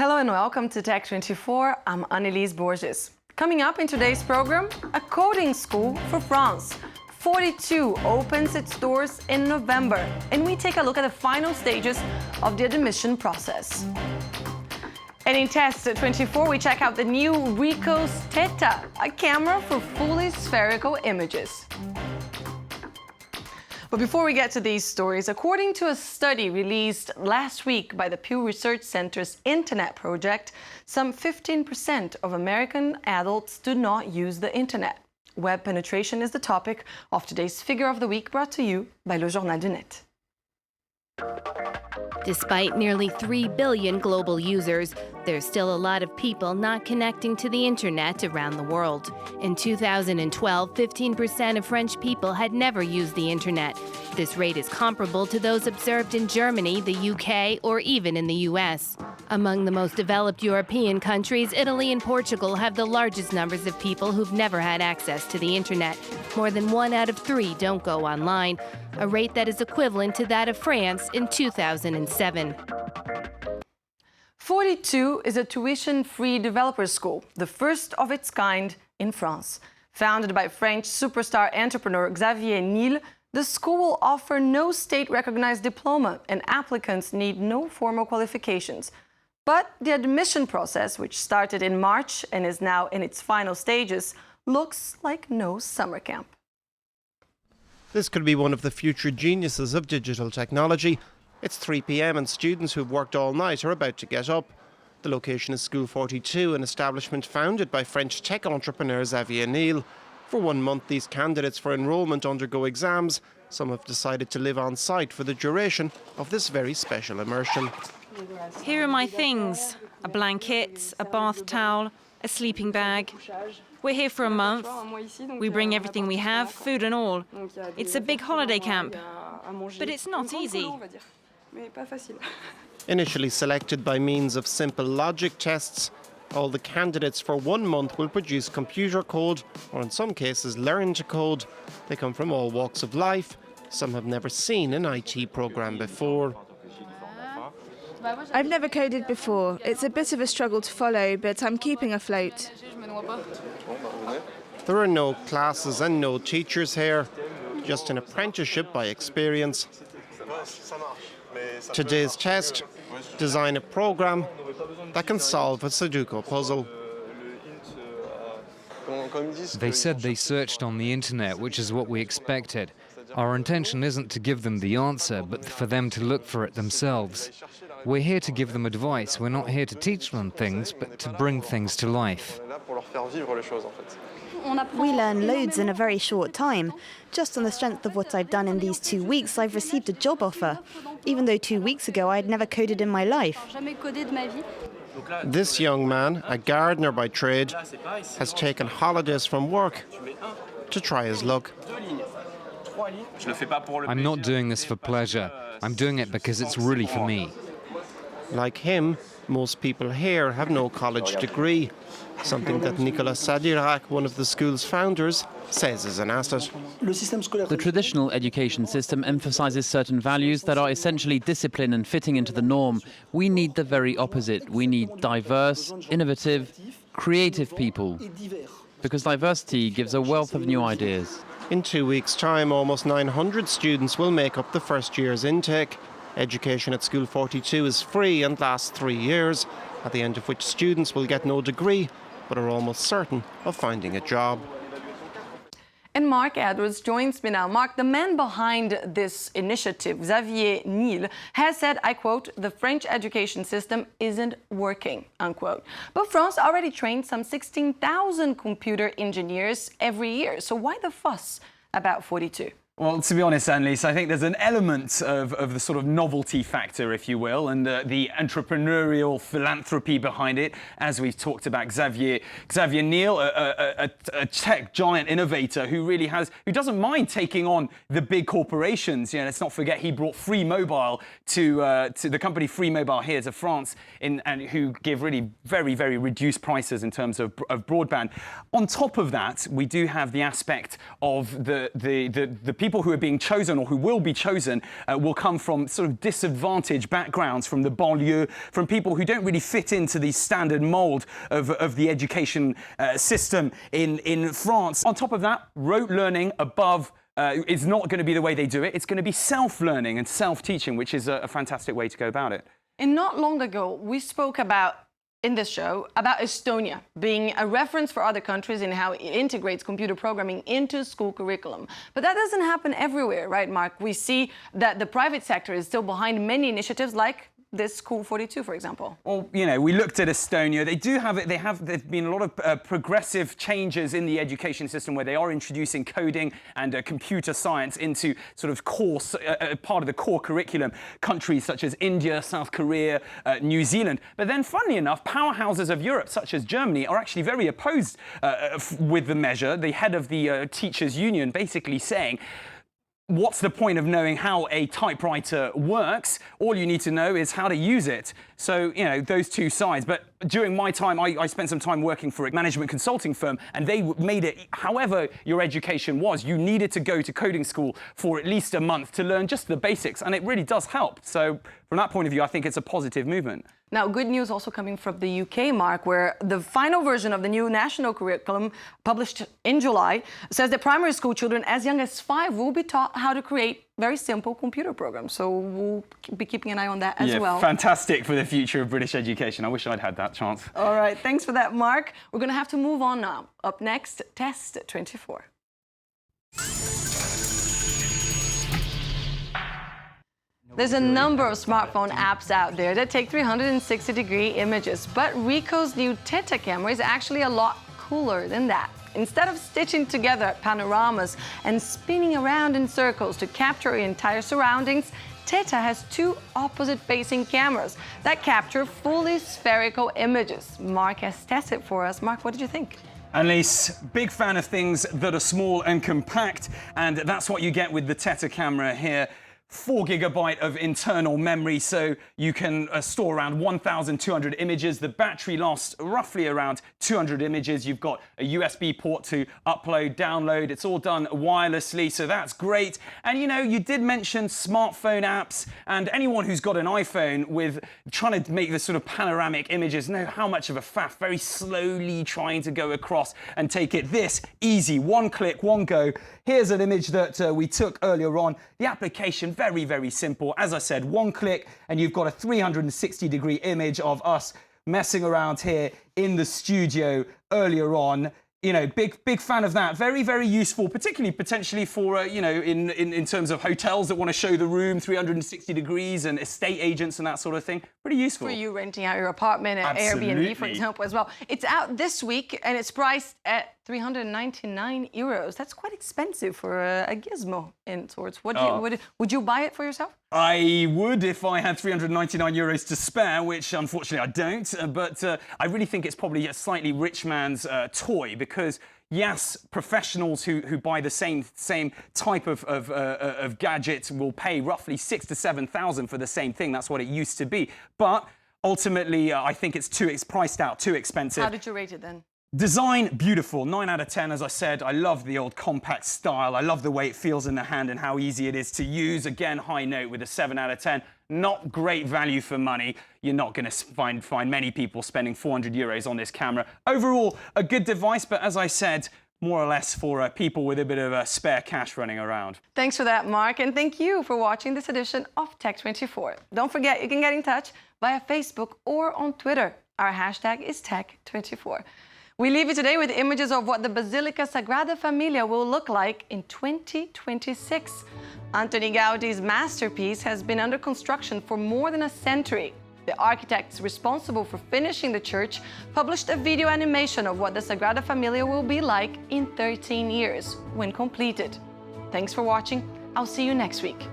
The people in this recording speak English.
Hello and welcome to Tech24. I'm Annelise Borges. Coming up in today's program, a coding school for France. 42 opens its doors in November, and we take a look at the final stages of the admission process. And in Test 24, we check out the new Ricoh's Theta, a camera for fully spherical images. But before we get to these stories, according to a study released last week by the Pew Research Center's Internet Project, some 15% of American adults do not use the internet. Web penetration is the topic of today's Figure of the Week, brought to you by Le Journal du Net. Despite nearly 3 billion global users, there's still a lot of people not connecting to the internet around the world. In 2012, 15% of French people had never used the internet. This rate is comparable to those observed in Germany, the UK, or even in the US. Among the most developed European countries, Italy and Portugal have the largest numbers of people who've never had access to the internet. More than 1 out of 3 don't go online, a rate that is equivalent to that of France in 2007. 42 is a tuition-free developer school, the first of its kind in France. Founded by French superstar entrepreneur Xavier Niel, the school will offer no state-recognized diploma, and applicants need no formal qualifications. But the admission process, which started in March and is now in its final stages, looks like no summer camp. This could be one of the future geniuses of digital technology. It's 3 p.m. and students who've worked all night are about to get up. The location is School 42, an establishment founded by French tech entrepreneur Xavier Niel. For 1 month, these candidates for enrolment undergo exams. Some have decided to live on site for the duration of this very special immersion. Here are my things: a blanket, a bath towel, a sleeping bag. We're here for a month. We bring everything we have, food and all. It's a big holiday camp, but it's not easy. Initially selected by means of simple logic tests, all the candidates for 1 month will produce computer code, or in some cases learn to code. They come from all walks of life. Some have never seen an IT program before. I've never coded before. It's a bit of a struggle to follow, but I'm keeping afloat. There are no classes and no teachers here, just an apprenticeship by experience. Today's test: design a program that can solve a Sudoku puzzle. They said they searched on the internet, which is what we expected. Our intention isn't to give them the answer, but for them to look for it themselves. We're here to give them advice. We're not here to teach them things, but to bring things to life. We learn loads in a very short time. Just on the strength of what I've done in these 2 weeks, I've received a job offer, even though 2 weeks ago I'd never coded in my life. This young man, a gardener by trade, has taken holidays from work to try his luck. I'm not doing this for pleasure. I'm doing it because it's really for me. Like him, most people here have no college degree, something that Nicolas Sadirac, one of the school's founders, says is an asset. The traditional education system emphasizes certain values that are essentially discipline and fitting into the norm. We need the very opposite. We need diverse, innovative, creative people, because diversity gives a wealth of new ideas. In 2 weeks' time, almost 900 students will make up the first year's intake. Education at School 42 is free and lasts 3 years, at the end of which students will get no degree, but are almost certain of finding a job. And Marc Edwards joins me now. Marc, the man behind this initiative, Xavier Niel, has said, I quote, "The French education system isn't working," unquote. But France already trains some 16,000 computer engineers every year. So why the fuss about 42? Well, to be honest, Annelise, I think there's an element of the sort of novelty factor, if you will, and the entrepreneurial philanthropy behind it. As we've talked about, Xavier Niel, a tech giant innovator who doesn't mind taking on the big corporations. You know, let's not forget he brought Free Mobile to the company Free Mobile here to France, and who give really very, very reduced prices in terms of broadband. On top of that, we do have the aspect of the people people who are being chosen or who will be chosen will come from sort of disadvantaged backgrounds, from the banlieue, from people who don't really fit into the standard mould of the education system in France. On top of that, rote learning above is not going to be the way they do it. It's going to be self-learning and self-teaching, which is a fantastic way to go about it. And not long ago, we spoke in this show about Estonia being a reference for other countries in how it integrates computer programming into school curriculum. But that doesn't happen everywhere, right, Marc? We see that the private sector is still behind many initiatives like this School 42, for example. Well, you know, we looked at Estonia. They do have it. There's been a lot of progressive changes in the education system where they are introducing coding and computer science into sort of course, part of the core curriculum. Countries such as India, South Korea, New Zealand. But then, funnily enough, powerhouses of Europe, such as Germany, are actually very opposed with the measure. The head of the teachers' union basically saying, what's the point of knowing how a typewriter works? All you need to know is how to use it. So, you know, those two sides. But during my time, I spent some time working for a management consulting firm, and they made it, however your education was, you needed to go to coding school for at least a month to learn just the basics, and it really does help. So from that point of view, I think it's a positive movement. Now, good news also coming from the UK, Marc, where the final version of the new national curriculum, published in July, says that primary school children as young as 5 will be taught how to create very simple computer programs. So we'll be keeping an eye on that as well. Fantastic for the future of British education. I wish I'd had that chance. All right, thanks for that, Marc. We're going to have to move on now. Up next, Test 24. There's a number of smartphone apps out there that take 360-degree images, but Ricoh's new Theta camera is actually a lot cooler than that. Instead of stitching together panoramas and spinning around in circles to capture your entire surroundings, Theta has 2 opposite-facing cameras that capture fully spherical images. Marc has tested for us. Marc, what did you think? Annelise, big fan of things that are small and compact, and that's what you get with the Theta camera here. 4 GB of internal memory, so you can store around 1,200 images. The battery lasts roughly around 200 images. You've got a USB port to upload, download. It's all done wirelessly, so that's great. And you know, you did mention smartphone apps, and anyone who's got an iPhone with trying to make the sort of panoramic images know how much of a faff, very slowly trying to go across and take it. This, easy, 1 click, 1 go. Here's an image that we took earlier on. The application, very, very simple. As I said, 1 click and you've got a 360-degree image of us messing around here in the studio earlier on. You know, big fan of that. Very, very useful, particularly potentially for, you know, in terms of hotels that want to show the room 360 degrees and estate agents and that sort of thing. Pretty useful. For you renting out your apartment at Airbnb, for example, as well. It's out this week and it's priced at €399. That's quite expensive for a gizmo in sorts. Would you buy it for yourself? I would if I had €399 to spare, which unfortunately I don't. But I really think it's probably a slightly rich man's toy because, yes, professionals who buy the same type of gadget will pay roughly 6,000 to 7,000 for the same thing. That's what it used to be. But ultimately, I think it's priced out, too expensive. How did you rate it then? Design, beautiful. 9 out of 10, as I said. I love the old compact style. I love the way it feels in the hand and how easy it is to use. Again, high note with a 7 out of 10. Not great value for money. You're not going to find many people spending €400 on this camera. Overall, a good device, but as I said, more or less for people with a bit of spare cash running around. Thanks for that, Marc, and thank you for watching this edition of Tech24. Don't forget, you can get in touch via Facebook or on Twitter. Our hashtag is Tech24. We leave you today with images of what the Basilica Sagrada Familia will look like in 2026. Antoni Gaudi's masterpiece has been under construction for more than a century. The architects responsible for finishing the church published a video animation of what the Sagrada Familia will be like in 13 years when completed. Thanks for watching. I'll see you next week.